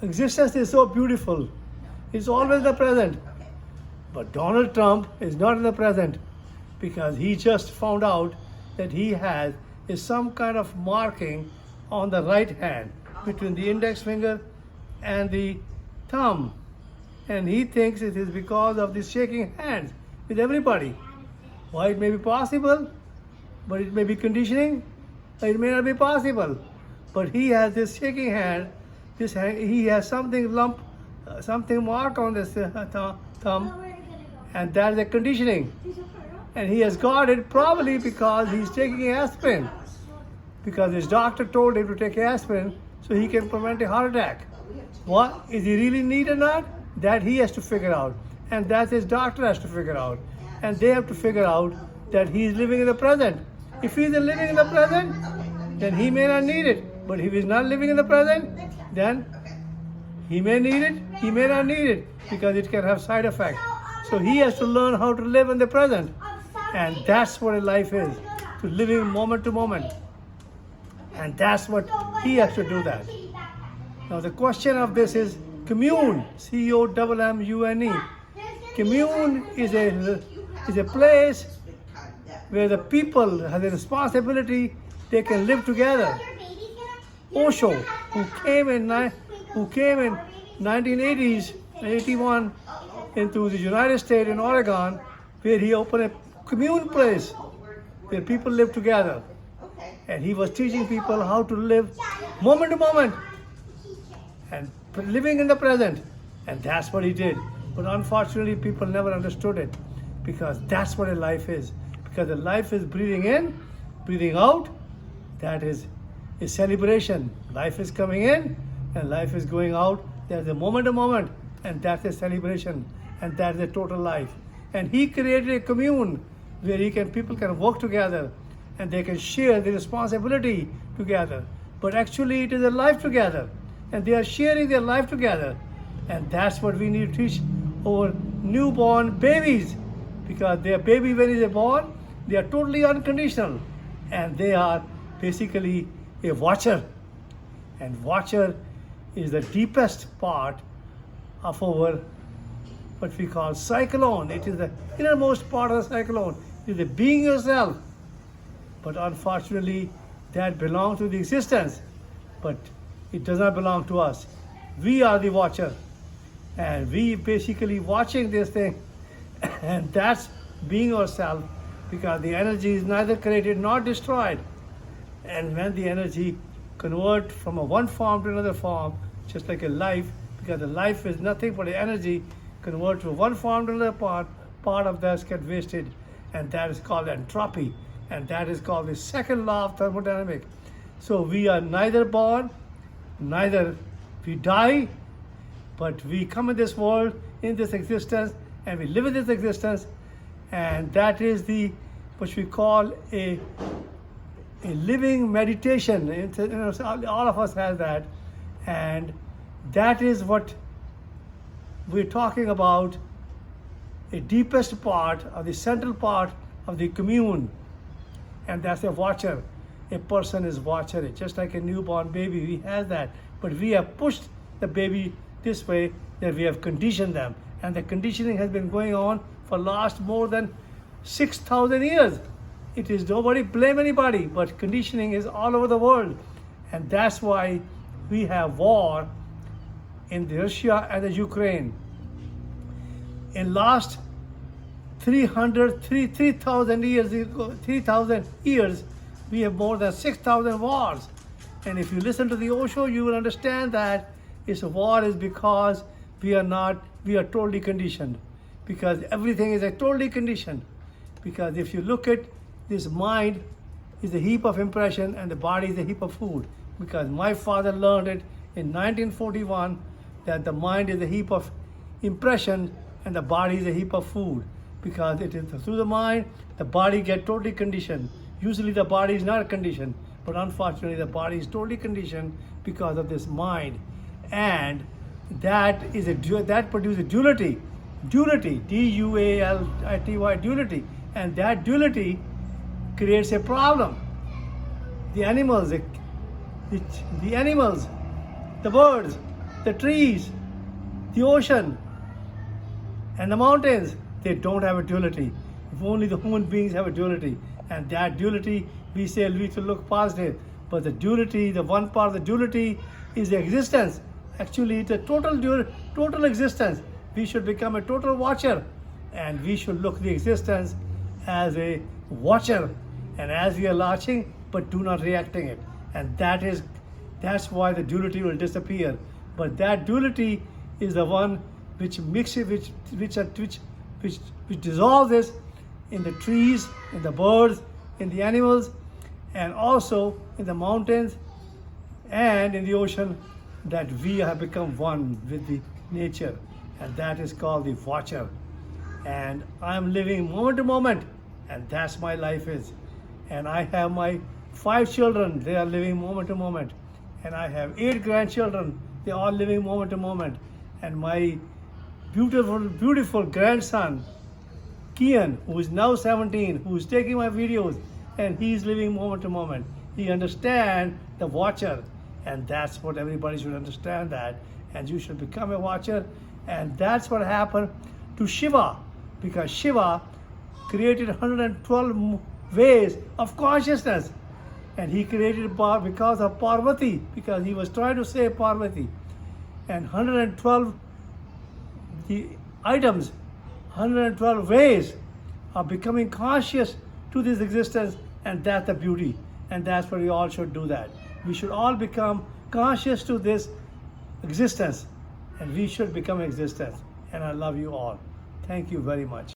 Existence is so beautiful. It's always the present. But Donald Trump is not in the present because he just found out that he has some kind of marking on the right hand between the index finger and the thumb. And he thinks it is because of this shaking hands with everybody. Why it may be possible, but it may be conditioning, or it may not be possible. But he has this shaking hand, he has something something mark on this thumb, and that is a conditioning. And he has got it probably because he's taking aspirin. Because his doctor told him to take aspirin so he can prevent a heart attack. What? Is he really need or not? That he has to figure out. And that his doctor has to figure out. And they have to figure out that he is living in the present. If he is living in the present, then he may not need it. But if he is not living in the present, then he may need it, he may not need it, because it can have side effects. So he has to learn how to live in the present. And that's what a life is, to living moment to moment. And that's what he has to do that. Now the question of this is commune, C-O-M-M-U-N-E. Commune is a place where the people have a responsibility, they can live together. Osho, who came in 1980s, 81, into the United States in Oregon, where he opened a commune place where people live together. And he was teaching people how to live moment to moment and living in the present. And that's what he did. But unfortunately, people never understood it, because that's what a life is. Because a life is breathing in, breathing out. That is a celebration. Life is coming in and life is going out. There's a moment to moment, and that's a celebration, and that's a total life. And he created a commune where people can work together and they can share the responsibility together. But actually it is a life together, and they are sharing their life together. And that's what we need to teach our newborn babies, because their baby, when they're born, they are totally unconditional, and they are basically a watcher. And watcher is the deepest part of our what we call cyclone. It is the innermost part of the cyclone. It is the being yourself. But unfortunately, that belongs to the existence, but it does not belong to us. We are the watcher, and we basically watching this thing, and that's being ourselves, because the energy is neither created nor destroyed. And when the energy converts from one form to another form, just like a life, because the life is nothing but the energy converts from one form to another part of that gets wasted, and that is called entropy, and that is called the second law of thermodynamics. So we are neither born, neither we die, but we come in this world, in this existence, and we live in this existence, and that is what we call a living meditation. All of us have that, and that is what we're talking about, a deepest part of the central part of the commune, and that's a watcher. A person is watcher. It's just like a newborn baby, we have that, but we have pushed the baby this way, that we have conditioned them, and the conditioning has been going on for last more than 6,000 years. It is nobody blame anybody, but conditioning is all over the world, and that's why we have war in Russia and the Ukraine. In last 3,000 years, we have more than 6,000 wars. And if you listen to the Osho, you will understand that it's a war is because we are totally conditioned. Because everything is totally conditioned. Because if you look at this, mind is a heap of impression and the body is a heap of food. Because my father learned it in 1941 that the mind is a heap of impression and the body is a heap of food. Because it is through the mind, the body gets totally conditioned. Usually the body is not conditioned, but unfortunately the body is totally conditioned because of this mind. And that produces duality, D-U-A-L-I-T-Y, duality. And that duality creates a problem. The animals, the birds, the trees, the ocean, and the mountains, they don't have a duality. If only the human beings have a duality. And that duality, we say we to look positive. But the duality, the one part of the duality is the existence. Actually, it's a total existence. We should become a total watcher. And we should look the existence as a watcher. And as we are watching, but do not reacting it. And that's why the duality will disappear. But that duality is the one which mixes, which dissolves this in the trees, in the birds, in the animals, and also in the mountains and in the ocean, that we have become one with the nature. And that is called the watcher. And I am living moment to moment, and that's my life is. And I have my 5 children, they are living moment to moment. And I have 8 grandchildren, they are all living moment to moment. And my beautiful grandson, Kian, who is now 17, who is taking my videos, and he is living moment to moment. He understands the watcher, and that's what everybody should understand that. And you should become a watcher, and that's what happened to Shiva, because Shiva created 112 ways of consciousness, and he created because of Parvati, because he was trying to save Parvati, and 112 the items, 112 ways of becoming conscious to this existence, and that's the beauty. And that's what we all should do that. We should all become conscious to this existence, and we should become existence. And I love you all. Thank you very much.